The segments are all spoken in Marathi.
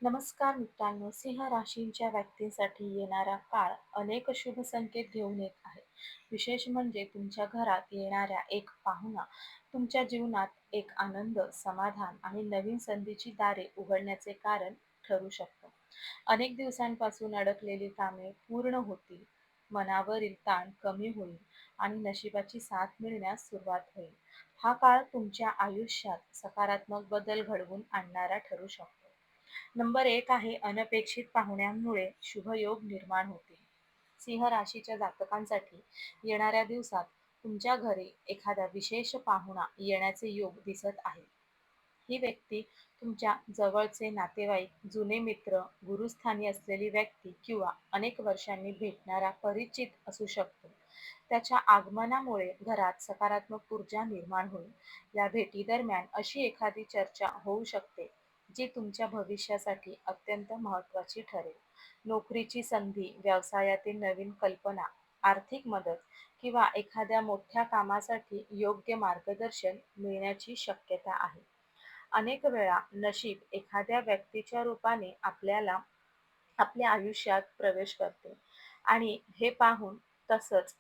नमस्कार मित्रांनो, सिंह राशींच्या व्यक्तींसाठी येणारा काळ अनेक शुभ संकेत घेऊन येत आहे. विशेष म्हणजे तुमच्या घरात येणाऱ्या एक पाहुणा तुमच्या जीवनात एक आनंद, समाधान आणि नवीन संधीची दारे उघडण्याचे कारण ठरू शकतं. अनेक दिवसांपासून अडकलेली कामे पूर्ण होतील, मनावरील ताण कमी होईल आणि नशिबाची साथ मिळण्यास सुरुवात होईल. हा काळ तुमच्या आयुष्यात सकारात्मक बदल घडवून आणणारा ठरू शकतो. नंबर एक आहे अनपेक्षित पाहुण्यांमुळे शुभयोग निर्माण होतील. सिंह राशीच्या जातकांसाठी येणाऱ्या दिवसात तुमच्या घरी एखादा विशेष पाहुणा येण्याचे योग दिसत आहे. ही व्यक्ती तुमच्या जवळचे नातेवाईक, जुने मित्र, गुरुस्थानी असलेली व्यक्ती किंवा अनेक वर्षांनी भेटणारा परिचित असू शकतो. त्याच्या आगमनामुळे घरात सकारात्मक ऊर्जा निर्माण होईल. या भेटीदरम्यान अशी एखादी चर्चा होऊ शकते जी तुमच्या भविष्यासाठी अत्यंत महत्त्वाची ठरेल. नोकरीची संधी, व्यवसायातील नवीन कल्पना, आर्थिक मदत किंवा एखाद्या मोठ्या कामासाठी योग्य मार्गदर्शन मिळण्याची शक्यता आहे. अनेक वेळा नशीब एखाद्या व्यक्तीच्या रूपाने आपल्या आयुष्यात प्रवेश करते आणि हे पाहून तसंच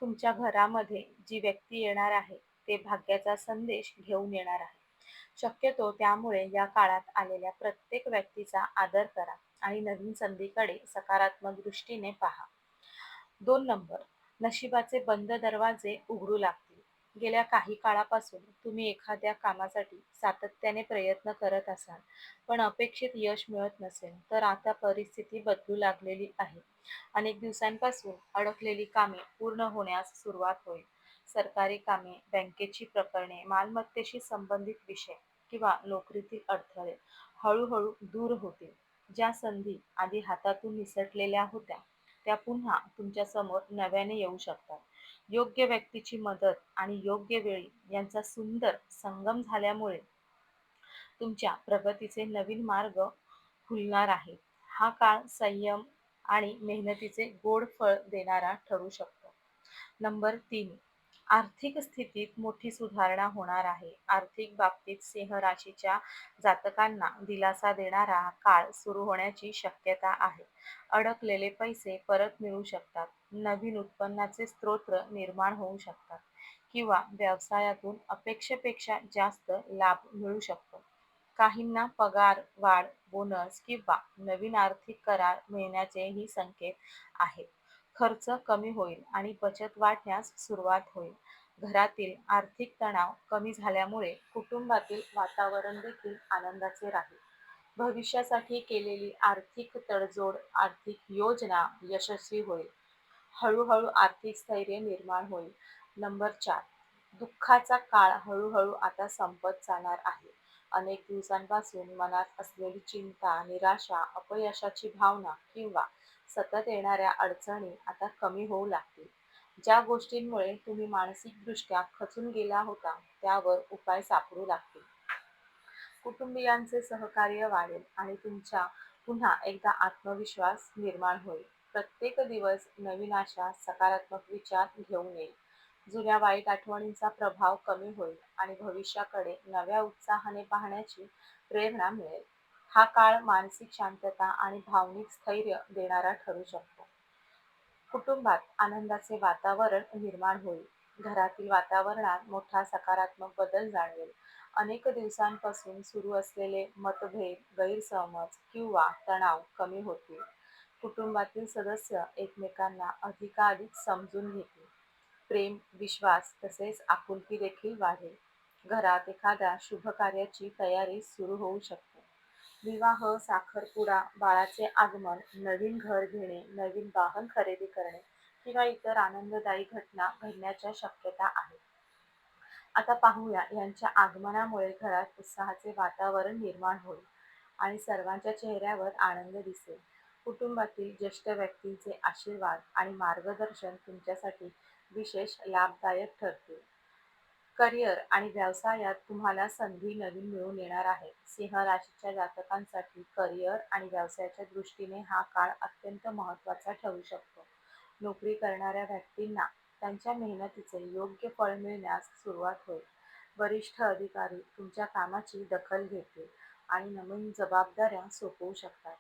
तुमच्या घरामध्ये जी व्यक्ती येणार आहे ते भाग्याचा संदेश घेऊन येणार आहे. शक्यतो त्यामुळे या काळात आलेल्या प्रत्येक व्यक्तीचा आदर करा आणि नवीन संधीकडे सकारात्मक दृष्टीने पहा. 2 नंबर, नशिबाचे बंद दरवाजे उघडू लागतील. गेल्या काही काळापासून तुम्ही एखाद्या कामासाठी सातत्याने प्रयत्न करत असाल, पण अपेक्षित यश मिळत नसेल, तर आता परिस्थिती बदलू लागलेली आहे. अनेक दिवसांपासून अडकलेली कामे पूर्ण होण्यास सुरुवात होईल. सरकारी कामे, बँकेची प्रकरणे, मालमत्तेशी संबंधित विषय किंवा नोकरीतील अडथळे हळूहळू दूर होतील. ज्या संधी आधी हातातून निसटलेल्या होत्या, त्या पुन्हा तुमच्या समोर नव्याने येऊ शकतात. योग्य व्यक्तीची मदत आणि योग्य वेळी यांचा सुंदर संगम झाल्यामुळे तुमच्या प्रगतीचे नवीन मार्ग खुलणार आहेत. हा काळ संयम आणि मेहनतीचे गोड फळ देणारा ठरू शकतो. नंबर 3, आर्थिक स्थितीत मोठी सुधारणा होणार आहे. आर्थिक बाबतीत सिंह राशीच्या जातकांना दिलासा देणारा हा काळ सुरू होण्याची शक्यता आहे. अडकलेले पैसे परत मिळू शकतात, नवीन उत्पन्नाचे स्रोत निर्माण होऊ शकतात किंवा व्यवसायातून अपेक्षेपेक्षा जास्त लाभ मिळू शकतो. काहींना पगार वाढ, बोनस किंवा नवीन आर्थिक करार मिळण्याचेही संकेत आहेत. खर्च कमी होईल आणि बचत वाढण्यास सुरुवात होईल. घरातील आर्थिक तणाव कमी झाल्यामुळे कुटुंबातील वातावरण देखील आनंदाचे राहील. भविष्यासाठी केलेली आर्थिक तडजोड, आर्थिक योजना यशस्वी होईल. हळूहळू आर्थिक स्थैर्य निर्माण होईल. नंबर 4, दुःखाचा काळ हळूहळू आता संपत जाणार आहे. अनेक दिवसांपासून मनात असलेली चिंता, निराशा, अपयशाची भावना किंवा सतत येणाऱ्या अडचणी आता कमी होऊ लागतील. ज्या गोष्टींमुळे तुम्ही मानसिकदृष्ट्या खचून गेला होता, त्यावर उपाय सापडू लागतील. कुटुंबियांचे सहकार्य वाढेल आणि तुमच्या पुन्हा एकदा आत्मविश्वास निर्माण होईल. प्रत्येक दिवस नवीन आशा, सकारात्मक विचार घेऊन येईल. जुन्या वाईट आठवणींचा प्रभाव कमी होईल आणि भविष्याकडे नव्या उत्साहाने पाहण्याची प्रेरणा मिळेल. हा काळ मानसिक शांतता आणि भावनिक स्थैर्य देणारा ठरू शकतो. कुटुंबात आनंदाचे वातावरण निर्माण होईल. घरातील वातावरणात मोठा सकारात्मक बदल जाणवेल. अनेक दिवसांपासून सुरू असलेले मतभेद, गैरसमज किंवा तणाव कमी होतील. कुटुंबातील सदस्य एकमेकांना अधिकाधिक समजून घेतील. प्रेम, विश्वास तसेच आपुलकी देखील वाढेल. घरात एखाद्या शुभ कार्याची तयारी सुरू होऊ शकते. विवाह, साखरपुडा, बाळाचे आगमन, नवीन घर घेणे, नवीन वाहन खरेदी करणे किंवा इतर आनंददायी घटना घडण्याच्या शक्यता आहेत. आता पाहूया यांच्या आगमनामुळे घरात उत्साहाचे वातावरण निर्माण होईल आणि सर्वांच्या चेहऱ्यावर आनंद दिसेल. कुटुंबातील ज्येष्ठ व्यक्तींचे आशीर्वाद आणि मार्गदर्शन तुमच्यासाठी विशेष लाभदायक ठरतील. करिअर आणि व्यवसायात तुम्हाला संधी नवीन मिळून येणार आहेत. सिंह राशीच्या जातकांसाठी करिअर आणि व्यवसायाच्या दृष्टीने हा काळ अत्यंत महत्त्वाचा ठरू शकतो. नोकरी करणाऱ्या व्यक्तींना त्यांच्या मेहनतीचे योग्य फळ मिळण्यास सुरुवात होईल. वरिष्ठ अधिकारी तुमच्या कामाची दखल घेतील आणि नवीन जबाबदाऱ्या सोपवू शकतात.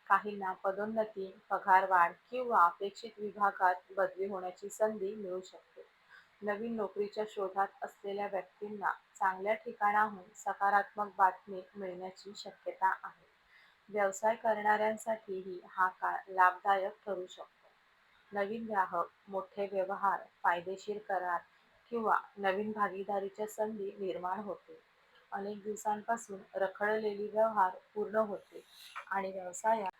काहींना पदोन्नती, पगारवाढ किंवा अपेक्षित विभागात बदली होण्याची संधी मिळू शकते. नवीन नोकरीच्या शोधात असलेल्या व्यक्तींना चांगल्या ठिकाणाहून सकारात्मक बातमी मिळण्याची शक्यता आहे. व्यवसाय करणाऱ्यांसाठीही हा काळ लाभदायक ठरू शकतो. नवीन ग्राहक, मोठे व्यवहार, फायदेशीर करार किंवा नवीन भागीदारीच्या संधी निर्माण होते. अनेक दिवसांपासून रखडलेली व्यवहार पूर्ण होते आणि व्यवसायात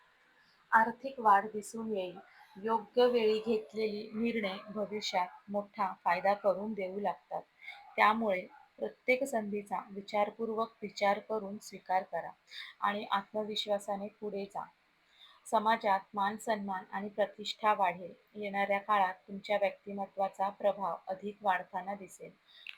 आर्थिक वाढ दिसून येईल. योग्य वेळी घेतलेले निर्णय भविष्यात मोठा फायदा करून देऊ लागतात. त्यामुळे प्रत्येक संधीचा विचारपूर्वक विचार करून स्वीकार करा आणि आत्मविश्वासाने पुढे जा. समाजात मान-सन्मान आणि प्रतिष्ठा वाढेल. येणाऱ्या काळात तुमच्या व्यक्तिमत्त्वाचा प्रभाव अधिक वाढताना दिसेल.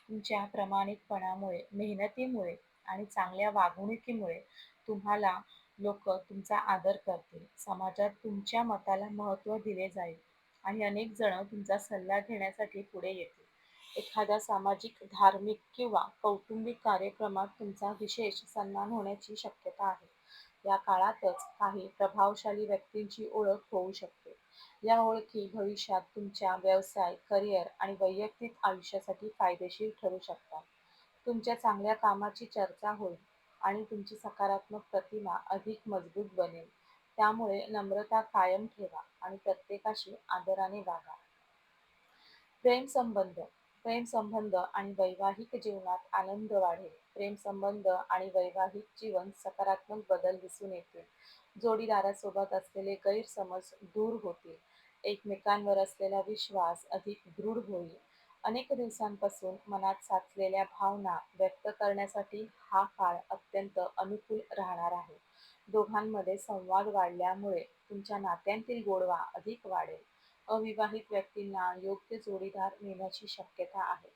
तुमच्या प्रामाणिकपणामुळे, मेहनतीमुळे आणि चांगल्या वागणुकीमुळे तुम्हाला लोक तुमचा आदर करतील. समाजात तुमच्या मताला महत्त्व दिले जाईल आणि अनेक जण तुमचा सल्ला घेण्यासाठी पुढे येतील. एखाद्या सामाजिक, धार्मिक किंवा कौटुंबिक कार्यक्रमात तुमचा विशेष सन्मान होण्याची शक्यता आहे. या काळातच काही प्रभावशाली व्यक्तींची ओळख होऊ शकते. या ओळखी भविष्यात तुमच्या व्यवसाय, करिअर आणि वैयक्तिक आयुष्यासाठी फायदेशीर ठरू शकतात. तुमच्या चांगल्या कामाची चर्चा होईल आणि तुमची सकारात्मक प्रतिमा अधिक मजबूत बनेल. त्यामुळे नम्रता कायम ठेवा आणि प्रत्येकाशी आदराने वागा. प्रेमसंबंध प्रेमसंबंध आणि वैवाहिक जीवनात आनंद वाढेल. प्रेमसंबंध आणि वैवाहिक जीवन सकारात्मक बदल दिसून येतील. जोडीदारासोबत असलेले गैरसमज दूर होतील. एकमेकांवर असलेला विश्वास अधिक दृढ होईल. अनेक दिवसांपासून मनात साचलेल्या भावना व्यक्त करण्यासाठी हा काळ अत्यंत अनुकूल राहणार आहे. दोघांमध्ये संवाद वाढल्यामुळे तुमच्या नात्यांतील गोडवा अधिक वाढेल. अविवाहित व्यक्तींना योग्य जोडीदार मिळण्याची शक्यता आहे.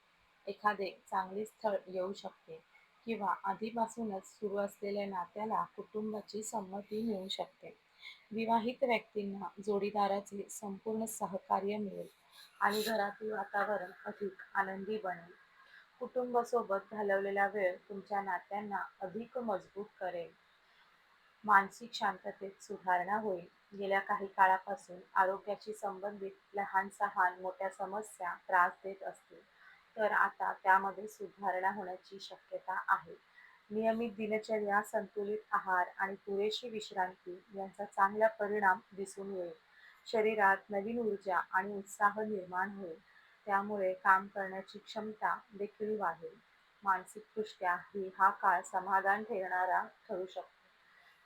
एखादे चांगले स्थळ येऊ शकते किंवा आधीपासूनच सुरू असलेल्या नात्याला कुटुंबाची संमती मिळू शकते. विवाहित व्यक्तींना जोडीदाराचे संपूर्ण सहकार्य मिळेल आणि घरातील वातावरण अधिक आनंदी बनेल. कुटुंबासोबत घालवलेला वेळ तुमच्या नात्यांना अधिक मजबूत करेल. मानसिक शांततेत सुधारणा होईल. गेल्या काही काळापासून आरोग्याशी संबंधित लहान-सहान मोठ्या समस्या त्रास देत असतील, तर आता त्यामध्ये सुधारणा होण्याची शक्यता आहे. नियमित दिनचर्या, संतुलित आहार आणि पुरेशी विश्रांती यांचा चांगला परिणाम दिसून येईल. शरीरात नवीन ऊर्जा आणि उत्साह निर्माण होईल. त्यामुळे काम करण्याची क्षमता देखील वाढेल. मानसिकदृष्ट्या हा काळ समाधान ठेवणारा ठरू शकतो.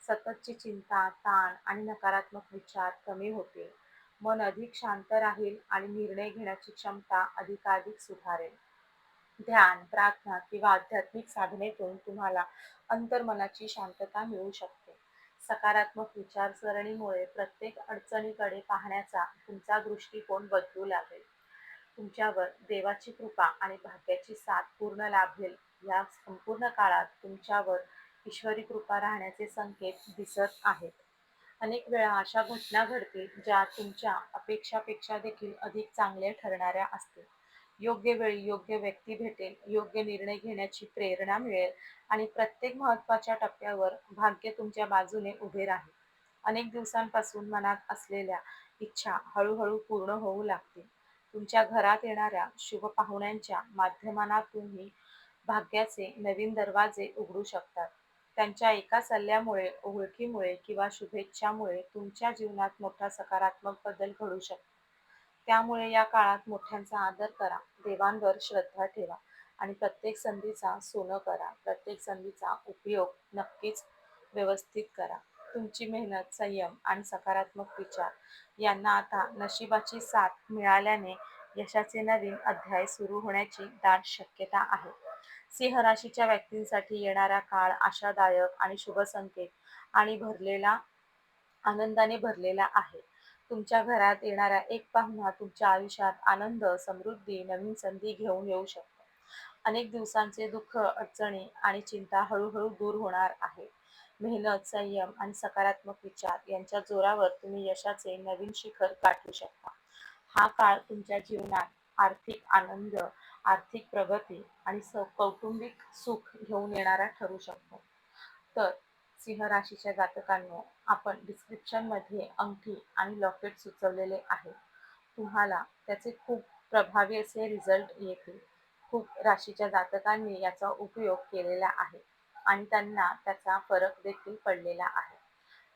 सततची चिंता, ताण आणि नकारात्मक विचार कमी होतील. मन अधिक शांत राहील आणि निर्णय घेण्याची क्षमता अधिकाधिक सुधारेल. ध्यान, प्रार्थना किंवा आध्यात्मिक साधनेतून तुम्हाला अंतर्मनाची शांतता मिळू शकते. सकारात्मक विचारसरणीमुळे प्रत्येक अडचणीकडे पाहण्याचा तुमचा दृष्टिकोन बदलू लागेल. तुमच्यावर देवाची कृपा आणि भाग्याची साथ पूर्ण लाभेल. या संपूर्ण काळात तुमच्यावर ईश्वरी कृपा राहण्याचे संकेत दिसत आहेत. अनेक वेळा अशा घटना घडतील ज्या तुमच्या अपेक्षापेक्षा देखील अधिक चांगल्या ठरणाऱ्या असतील. योग्य वेळी योग्य व्यक्ती भेटेल, योग्य निर्णय घेण्याची प्रेरणा मिळेल आणि प्रत्येक महत्त्वाच्या टप्प्यावर भाग्य तुमच्या बाजूने उभे राहील. अनेक दिवसांपासून मनात असलेल्या इच्छा हळूहळू पूर्ण होऊ लागतील. तुमच्या घरात येणाऱ्या शुभ पाहुण्यांच्या माध्यमातूनही भाग्याचे नवीन दरवाजे उघडू शकतात. त्यांच्या एका सल्ल्यामुळे, ओळखीमुळे किंवा शुभेच्छामुळे तुमच्या जीवनात मोठा सकारात्मक बदल घडू शकतो. त्यामुळे या काळात मोठ्यांचा आदर करा, देवांवर श्रद्धा ठेवा आणि प्रत्येक संधीचा सोनं करा. प्रत्येक संधीचा उपयोग नक्कीच व्यवस्थित करा. तुमची मेहनत, संयम आणि सकारात्मक विचार यांना आता नशिबाची साथ मिळाल्याने यशाचे नवीन अध्याय सुरू होण्याची दाट शक्यता आहे. सिंह राशीच्या व्यक्तींसाठी येणारा काळ आशादायक आणि शुभ संकेत आणि आनंदाने भरलेला आहे. तुमच्या घरात येणारा एक पाहुणा तुमच्या आयुष्यात आनंद, समृद्धी, नवीन संधी घेऊन येऊ शकतो. अनेक दिवसांचे दुःख, अडचणी आणि चिंता हळूहळू दूर होणार आहे. मेहनत, संयम आणि सकारात्मक विचार यांच्या जोरावर तुम्ही यशाचे नवीन शिखर गाठू शकता. हा काळ तुमच्या जीवनात आर्थिक आनंद, आर्थिक प्रगती आणि कौटुंबिक सुख घेऊन येणारा ठरू शकतो. तर सिंह राशीच्या जातकांनो, आपण डिस्क्रिप्शनमध्ये अंगठी आणि लॉकेट सुचवलेले आहे. तुम्हाला त्याचे खूप प्रभावी असे रिझल्ट येतील. खूप राशीच्या जातकांनी याचा उपयोग केलेला आहे आणि त्यांना त्याचा फरक देखील पडलेला आहे.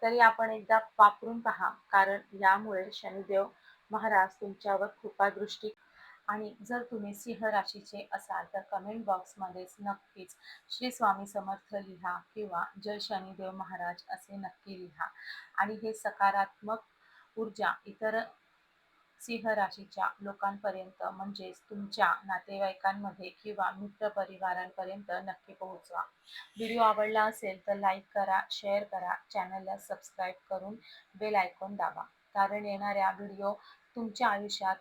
तरी आपण एकदा वापरून पहा, कारण यामुळे शनिदेव महाराज तुमच्यावर कृपादृष्टी. आणि जर तुम्ही सिंह राशीचे असाल तर कमेंट बॉक्समध्ये नक्कीच श्री स्वामी समर्थ लिहा किंवा जय शनिदेव महाराज असे नक्की लिहा. आणि हे सकारात्मक ऊर्जा इतर सिंह राशीच्या लोकांपर्यंत म्हणजेच तुमच्या नातेवाईकांमध्ये किंवा मित्रपरिवारांपर्यंत नक्की पोहोचवा. व्हिडिओ आवडला असेल तर लाईक करा, शेअर करा, चॅनलला सबस्क्राईब करून बेल आयकॉन दाबा. कारण येणाऱ्या व्हिडिओ तुमच्या आयुष्यात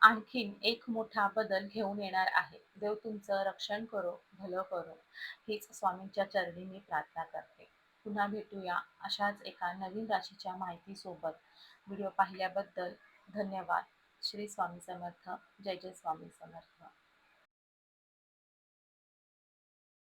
आणखीन एक मोठा बदल घेऊन येणार आहे. देव तुमचं रक्षण करो, भलं करो, हीच स्वामींच्या चरणी मी प्रार्थना करते. पुन्हा भेटूया अशाच एका नवीन राशीच्या माहितीसोबत. व्हिडिओ पाहिल्याबद्दल धन्यवाद. श्री स्वामी समर्थ. जय जय स्वामी समर्थ.